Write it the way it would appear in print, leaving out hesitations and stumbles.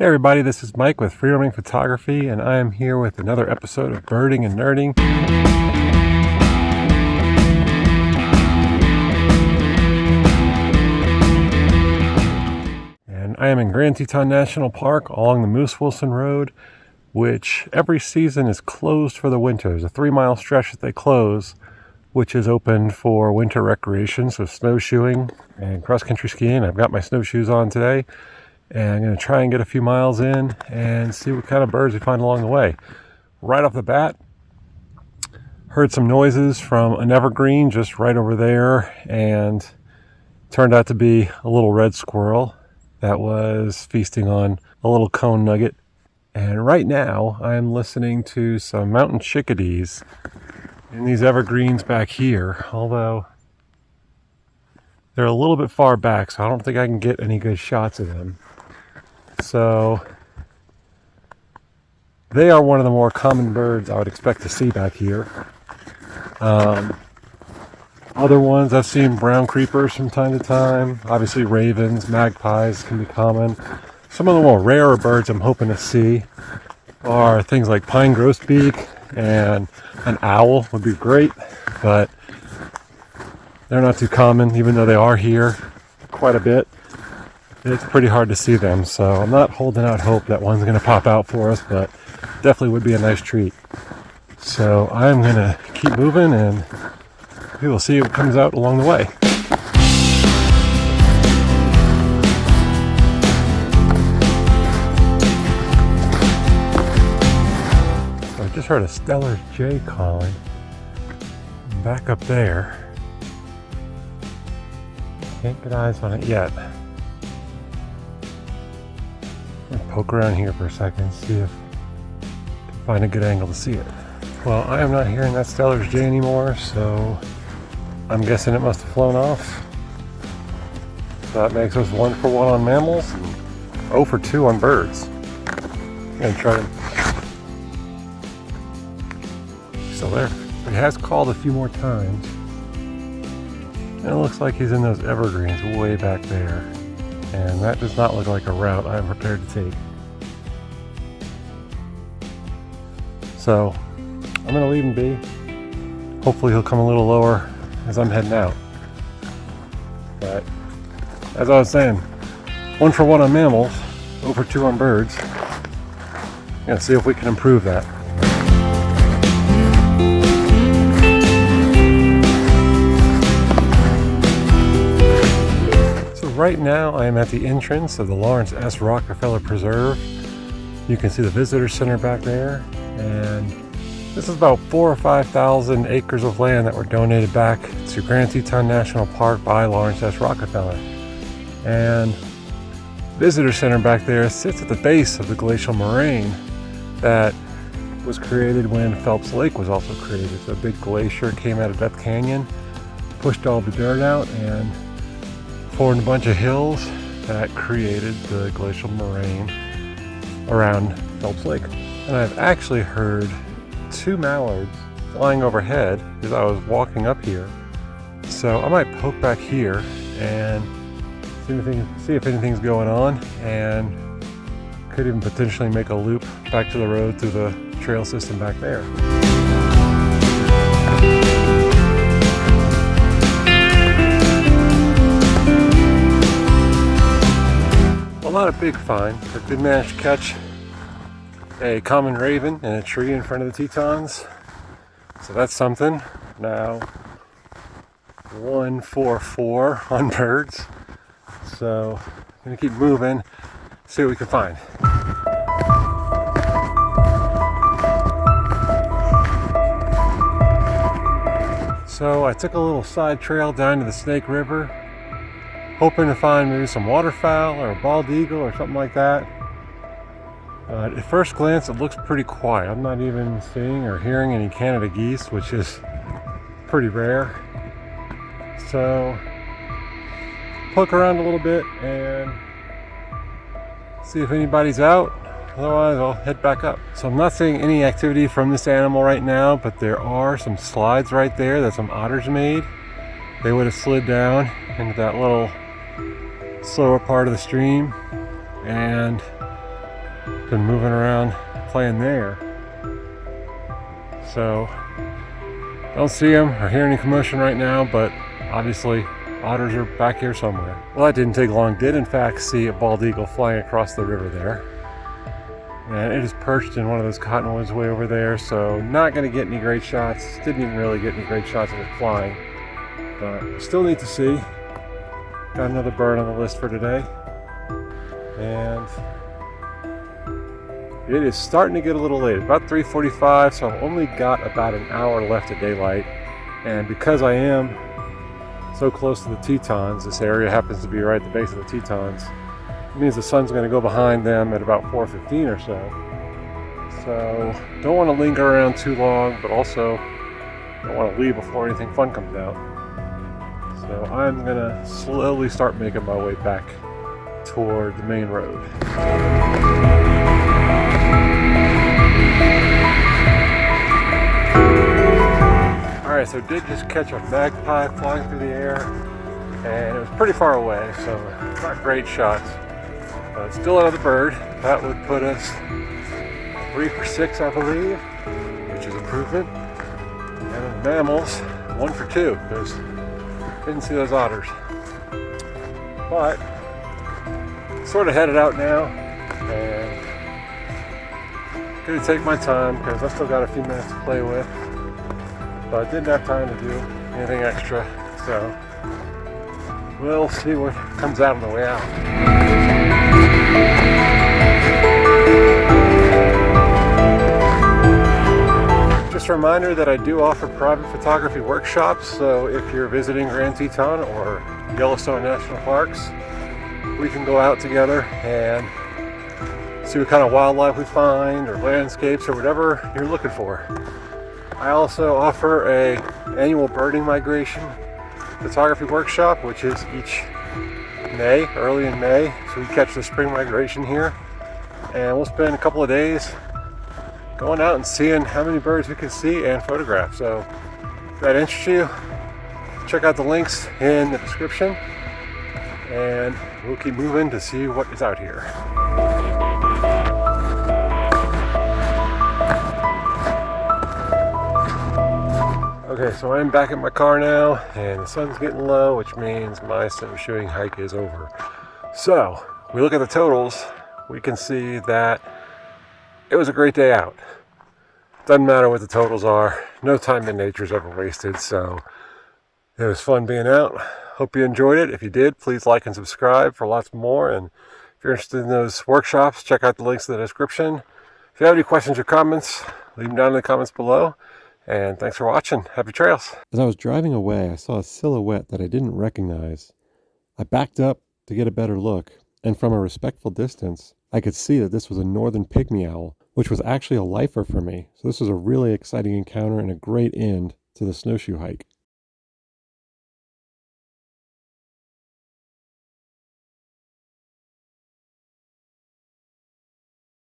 Hey everybody, this is Mike with Free Roaming Photography, and I am here with another episode of Birding and Nerding. And I am in Grand Teton National Park along the Moose Wilson Road, which every season is closed for the winter. There's a 3-mile stretch that they close, which is open for winter recreation, so snowshoeing and cross-country skiing. I've got my snowshoes on today. And I'm going to try and get a few miles in and see what kind of birds we find along the way. Right off the bat, heard some noises from an evergreen just right over there, and turned out to be a little red squirrel that was feasting on a little cone nugget. And right now I'm listening to some mountain chickadees in these evergreens back here, although they're a little bit far back, so I don't think I can get any good shots of them. So they are one of the more common birds I would expect to see back here. Other ones, I've seen brown creepers from time to time. Obviously ravens, magpies can be common. Some of the more rarer birds I'm hoping to see are things like pine grosbeak, and an owl would be great, but they're not too common, even though they are here quite a bit. It's pretty hard to see them, so I'm not holding out hope that one's going to pop out for us, but definitely would be a nice treat. So I'm going to keep moving, and we will see what comes out along the way. So I just heard a Stellar's jay calling back up there. Can't get eyes on it yet. Poke around here for a second, see if I can find a good angle to see it. Well, I am not hearing that Stellar's jay anymore, so I'm guessing it must have flown off. So that makes us 1 for 1 on mammals and 0 for 2 on birds. I'm gonna try to... He's still there. He has called a few more times. And it looks like he's in those evergreens way back there. And that does not look like a route I'm prepared to take. So I'm going to leave him be. Hopefully he'll come a little lower as I'm heading out. But as I was saying, 1 for 1 on mammals, 0 for 2 on birds. Gonna see if we can improve that. Right now I am at the entrance of the Lawrence S. Rockefeller Preserve. You can see the visitor center back there, and this is about 4,000 or 5,000 acres of land that were donated back to Grand Teton National Park by Lawrence S. Rockefeller. And visitor center back there sits at the base of the glacial moraine that was created when Phelps Lake was also created. So a big glacier came out of Death Canyon, pushed all the dirt out, and formed a bunch of hills that created the glacial moraine around Phelps Lake. And I've actually heard 2 mallards flying overhead as I was walking up here. So I might poke back here and see if anything's going on, and could even potentially make a loop back to the road through the trail system back there. Not a big find, but did manage to catch a common raven in a tree in front of the Tetons. So that's something. Now 1 for 4 on birds. So I'm gonna keep moving, see what we can find. So I took a little side trail down to the Snake River, hoping to find maybe some waterfowl or a bald eagle or something like that. At first glance, it looks pretty quiet. I'm not even seeing or hearing any Canada geese, which is pretty rare. So, poke around a little bit and see if anybody's out. Otherwise, I'll head back up. So I'm not seeing any activity from this animal right now, but there are some slides right there that some otters made. They would have slid down into that little slower part of the stream, and been moving around playing there. So don't see them or hear any commotion right now, but obviously otters are back here somewhere. Well, that didn't take long. Did in fact see a bald eagle flying across the river there. And it is perched in one of those cottonwoods way over there, so not going to get any great shots. Didn't even really get any great shots of it flying, but still need to see. Got another bird on the list for today. And it is starting to get a little late. It's about 3:45, so I've only got about an hour left of daylight. And because I am so close to the Tetons, this area happens to be right at the base of the Tetons, it means the sun's going to go behind them at about 4:15 or so. So don't want to linger around too long, but also don't want to leave before anything fun comes out. So I'm going to slowly start making my way back toward the main road. Alright, so did just catch a magpie flying through the air, and it was pretty far away, so not great shots. But still another bird. That would put us 3 for 6, I believe, which is improvement. And then mammals, 1 for 2, because didn't see those otters. But sort of headed out now, and gonna take my time because I still got a few minutes to play with. But I didn't have time to do anything extra, so we'll see what comes out on the way out. Just a reminder that I do offer private photography workshops, so if you're visiting Grand Teton or Yellowstone National Parks, we can go out together and see what kind of wildlife we find, or landscapes, or whatever you're looking for. I also offer a annual birding migration photography workshop, which is each May, early in May. So we catch the spring migration here, and we'll spend a couple of days going out and seeing how many birds we can see and photograph. So if that interests you, check out the links in the description, and we'll keep moving to see what is out here. Okay, so I'm back in my car now, and the sun's getting low, which means my snowshoeing hike is over. So, we look at the totals, we can see that it was a great day out. Doesn't matter what the totals are, no time in nature is ever wasted, so it was fun being out. Hope you enjoyed it. If you did, please like and subscribe for lots more, and if you're interested in those workshops, check out the links in the description. If you have any questions or comments, leave them down in the comments below. And thanks for watching. Happy trails. As I was driving away, I saw a silhouette that I didn't recognize. I backed up to get a better look, and from a respectful distance, I could see that this was a northern pygmy owl, which was actually a lifer for me. So this was a really exciting encounter and a great end to the snowshoe hike.